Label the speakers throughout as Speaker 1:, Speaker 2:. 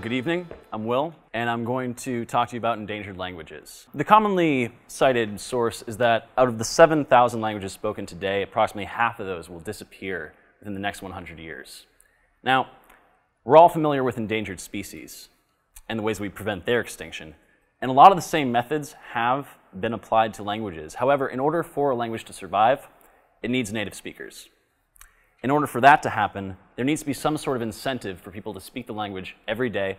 Speaker 1: Good evening, I'm Will, and I'm going to talk to you about endangered languages. The commonly cited source is that out of the 7,000 languages spoken today, approximately half of those will disappear within the next 100 years. Now, we're all familiar with endangered species and the ways we prevent their extinction, and a lot of the same methods have been applied to languages. However, in order for a language to survive, it needs native speakers. In order for that to happen, there needs to be some sort of incentive for people to speak the language every day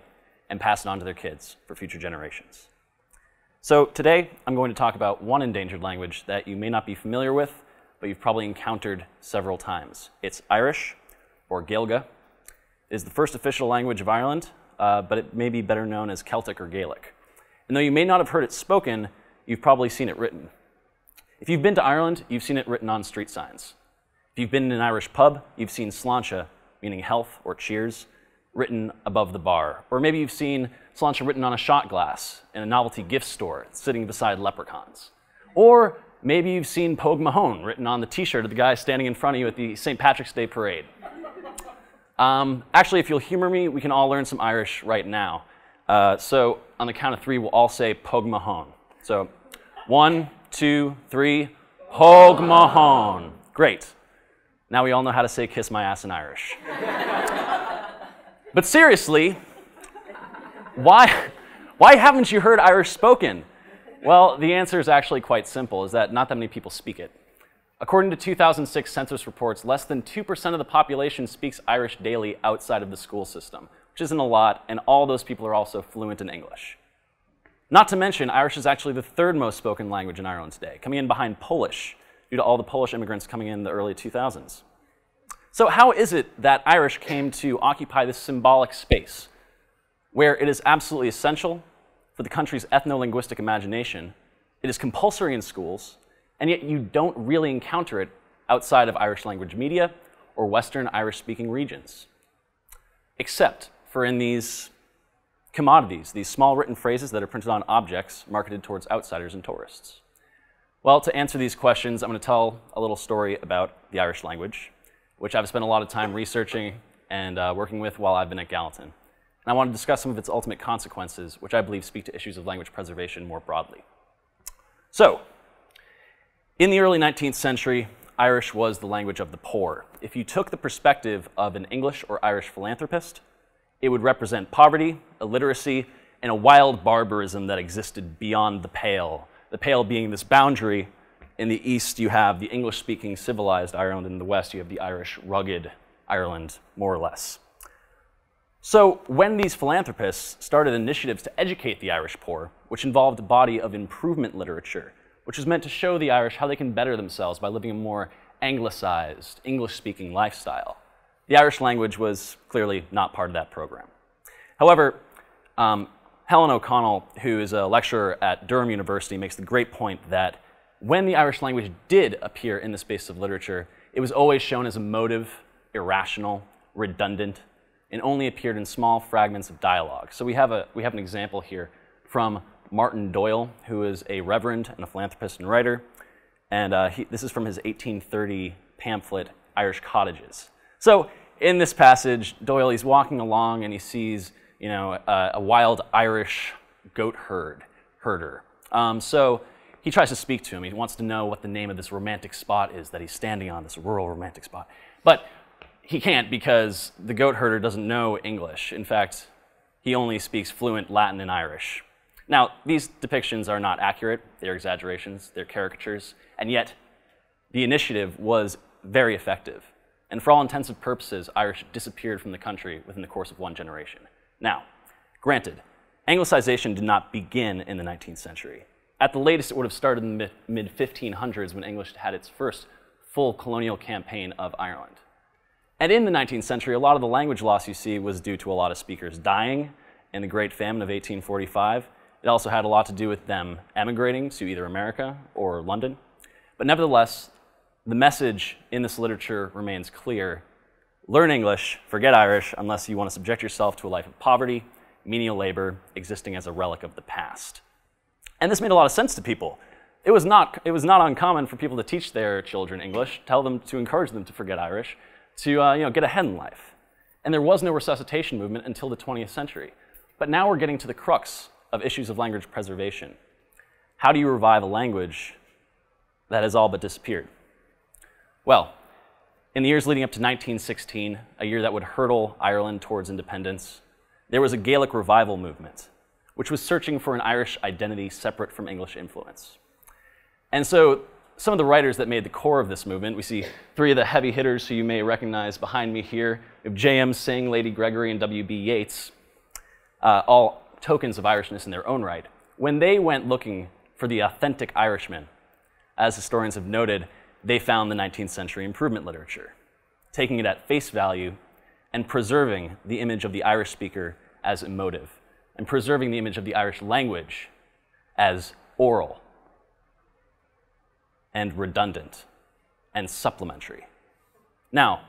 Speaker 1: and pass it on to their kids for future generations. So today, I'm going to talk about one endangered language that you may not be familiar with, but you've probably encountered several times. It's Irish, or Gaeilge. It is the first official language of Ireland, but it may be better known as Celtic or Gaelic. And though you may not have heard it spoken, you've probably seen it written. If you've been to Ireland, you've seen it written on street signs. If you've been in an Irish pub, you've seen sláinte, meaning health or cheers, written above the bar. Or maybe you've seen sláinte written on a shot glass in a novelty gift store sitting beside leprechauns. Or maybe you've seen Pogue Mahone written on the t-shirt of the guy standing in front of you at the St. Patrick's Day parade. Actually, if you'll humor me, we can all learn some Irish right now. So on the count of three, we'll all say Pogue Mahone. So 1, 2, 3, Pogue Mahone. Great. Now we all know how to say kiss my ass in Irish. But seriously, why haven't you heard Irish spoken? Well, the answer is actually quite simple, is that not that many people speak it. According to 2006 census reports, less than 2% of the population speaks Irish daily outside of the school system, which isn't a lot, and all those people are also fluent in English. Not to mention, Irish is actually the third most spoken language in Ireland today, coming in behind Polish, due to all the Polish immigrants coming in the early 2000s. So how is it that Irish came to occupy this symbolic space, where it is absolutely essential for the country's ethno-linguistic imagination, it is compulsory in schools, and yet you don't really encounter it outside of Irish language media or Western Irish-speaking regions, except for in these commodities, these small written phrases that are printed on objects marketed towards outsiders and tourists? Well, to answer these questions, I'm going to tell a little story about the Irish language, which I've spent a lot of time researching and working with while I've been at Gallatin. And I want to discuss some of its ultimate consequences, which I believe speak to issues of language preservation more broadly. So, in the early 19th century, Irish was the language of the poor. If you took the perspective of an English or Irish philanthropist, it would represent poverty, illiteracy, and a wild barbarism that existed beyond the Pale. The Pale being this boundary. In the east, you have the English-speaking civilized Ireland. In the west, you have the Irish rugged Ireland, more or less. So when these philanthropists started initiatives to educate the Irish poor, which involved a body of improvement literature, which was meant to show the Irish how they can better themselves by living a more anglicized, English-speaking lifestyle, the Irish language was clearly not part of that program. However, Helen O'Connell, who is a lecturer at Durham University, makes the great point that when the Irish language did appear in the space of literature, it was always shown as emotive, irrational, redundant, and only appeared in small fragments of dialogue. So we have an example here from Martin Doyle, who is a reverend and a philanthropist and writer, and this is from his 1830 pamphlet, Irish Cottages. So in this passage, Doyle, he's walking along and he sees a wild Irish goat herder. So he tries to speak to him. He wants to know what the name of this romantic spot is that he's standing on, this rural romantic spot. But he can't because the goat herder doesn't know English. In fact, he only speaks fluent Latin and Irish. Now, these depictions are not accurate. They're exaggerations. They're caricatures. And yet, the initiative was very effective. And for all intents and purposes, Irish disappeared from the country within the course of one generation. Now, granted, Anglicization did not begin in the 19th century. At the latest, it would have started in the mid-1500s when English had its first full colonial campaign of Ireland. And in the 19th century, a lot of the language loss you see was due to a lot of speakers dying in the Great Famine of 1845. It also had a lot to do with them emigrating to either America or London. But nevertheless, the message in this literature remains clear. Learn English, forget Irish, unless you want to subject yourself to a life of poverty, menial labor, existing as a relic of the past. And this made a lot of sense to people. It was not uncommon for people to teach their children English, to encourage them to forget Irish, to get ahead in life. And there was no resuscitation movement until the 20th century. But now we're getting to the crux of issues of language preservation. How do you revive a language that has all but disappeared? Well, in the years leading up to 1916, a year that would hurtle Ireland towards independence, there was a Gaelic revival movement, which was searching for an Irish identity separate from English influence. And so some of the writers that made the core of this movement, we see three of the heavy hitters who you may recognize behind me here. We have J.M. Singh, Lady Gregory, and W.B. Yeats, all tokens of Irishness in their own right. When they went looking for the authentic Irishman, as historians have noted, they found the 19th century improvement literature, taking it at face value and preserving the image of the Irish speaker as emotive, and preserving the image of the Irish language as oral and redundant and supplementary. Now,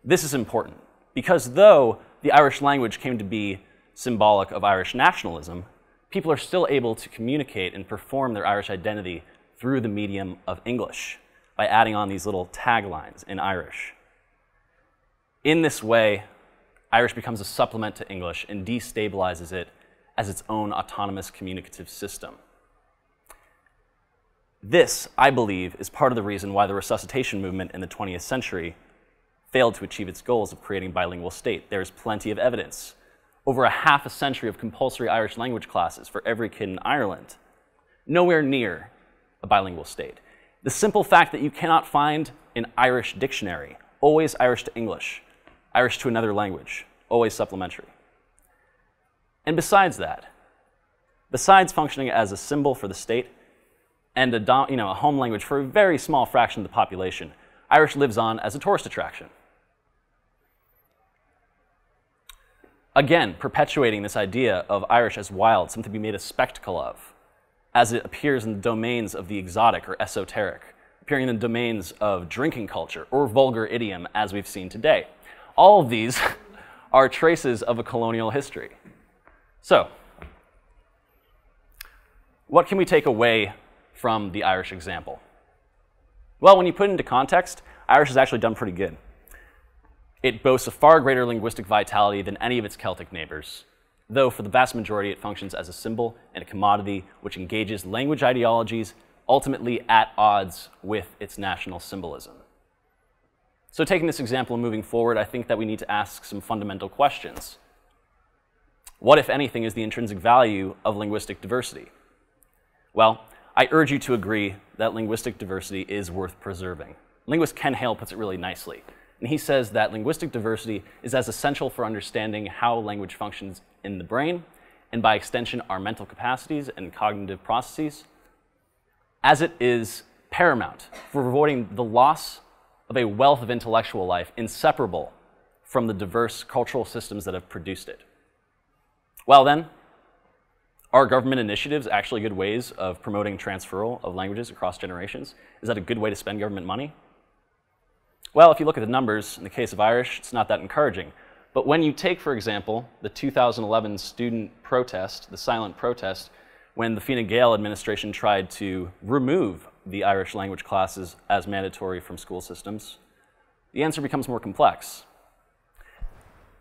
Speaker 1: this is important because though the Irish language came to be symbolic of Irish nationalism, people are still able to communicate and perform their Irish identity through the medium of English by adding on these little taglines in Irish. In this way, Irish becomes a supplement to English and destabilizes it as its own autonomous communicative system. This, I believe, is part of the reason why the resuscitation movement in the 20th century failed to achieve its goals of creating a bilingual state. There's plenty of evidence. Over half a century of compulsory Irish language classes for every kid in Ireland. Nowhere near a bilingual state. The simple fact that you cannot find an Irish dictionary, always Irish to English, Irish to another language, always supplementary. And besides that, besides functioning as a symbol for the state and a home language for a very small fraction of the population, Irish lives on as a tourist attraction. Again, perpetuating this idea of Irish as wild, something to be made a spectacle of, as it appears in the domains of the exotic or esoteric, appearing in the domains of drinking culture or vulgar idiom, as we've seen today. All of these are traces of a colonial history. So, what can we take away from the Irish example? Well, when you put it into context, Irish has actually done pretty good. It boasts a far greater linguistic vitality than any of its Celtic neighbors, though for the vast majority it functions as a symbol and a commodity which engages language ideologies ultimately at odds with its national symbolism. So taking this example and moving forward, I think that we need to ask some fundamental questions. What, if anything, is the intrinsic value of linguistic diversity? Well, I urge you to agree that linguistic diversity is worth preserving. Linguist Ken Hale puts it really nicely. And he says that linguistic diversity is as essential for understanding how language functions in the brain, and by extension our mental capacities and cognitive processes, as it is paramount for avoiding the loss of a wealth of intellectual life inseparable from the diverse cultural systems that have produced it. Well then, are government initiatives actually good ways of promoting transferal of languages across generations? Is that a good way to spend government money? Well, if you look at the numbers, in the case of Irish, it's not that encouraging. But when you take, for example, the 2011 student protest, the silent protest, when the Fine Gael administration tried to remove the Irish language classes as mandatory from school systems, the answer becomes more complex.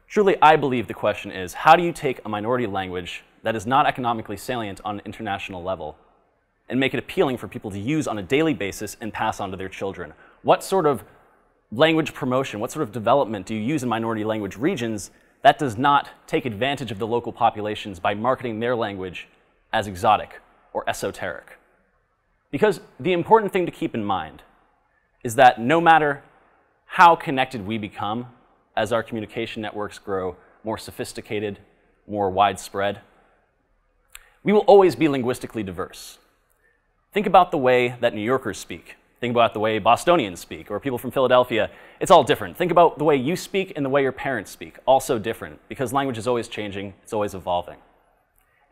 Speaker 1: Truly, I believe the question is, how do you take a minority language that is not economically salient on an international level and make it appealing for people to use on a daily basis and pass on to their children? What sort of language promotion, what sort of development do you use in minority language regions that does not take advantage of the local populations by marketing their language as exotic or esoteric? Because the important thing to keep in mind is that no matter how connected we become as our communication networks grow more sophisticated, more widespread, we will always be linguistically diverse. Think about the way that New Yorkers speak. Think about the way Bostonians speak, or people from Philadelphia. It's all different. Think about the way you speak and the way your parents speak. Also different, because language is always changing, it's always evolving.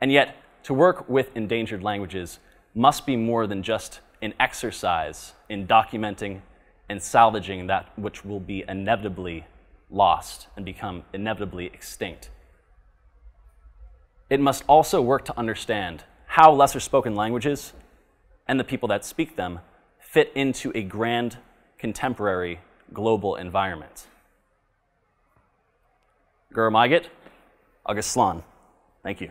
Speaker 1: And yet, to work with endangered languages must be more than just an exercise in documenting and salvaging that which will be inevitably lost and become inevitably extinct. It must also work to understand how lesser spoken languages and the people that speak them fit into a grand, contemporary, global environment. Gur Maiget, Agus Slán. Thank you.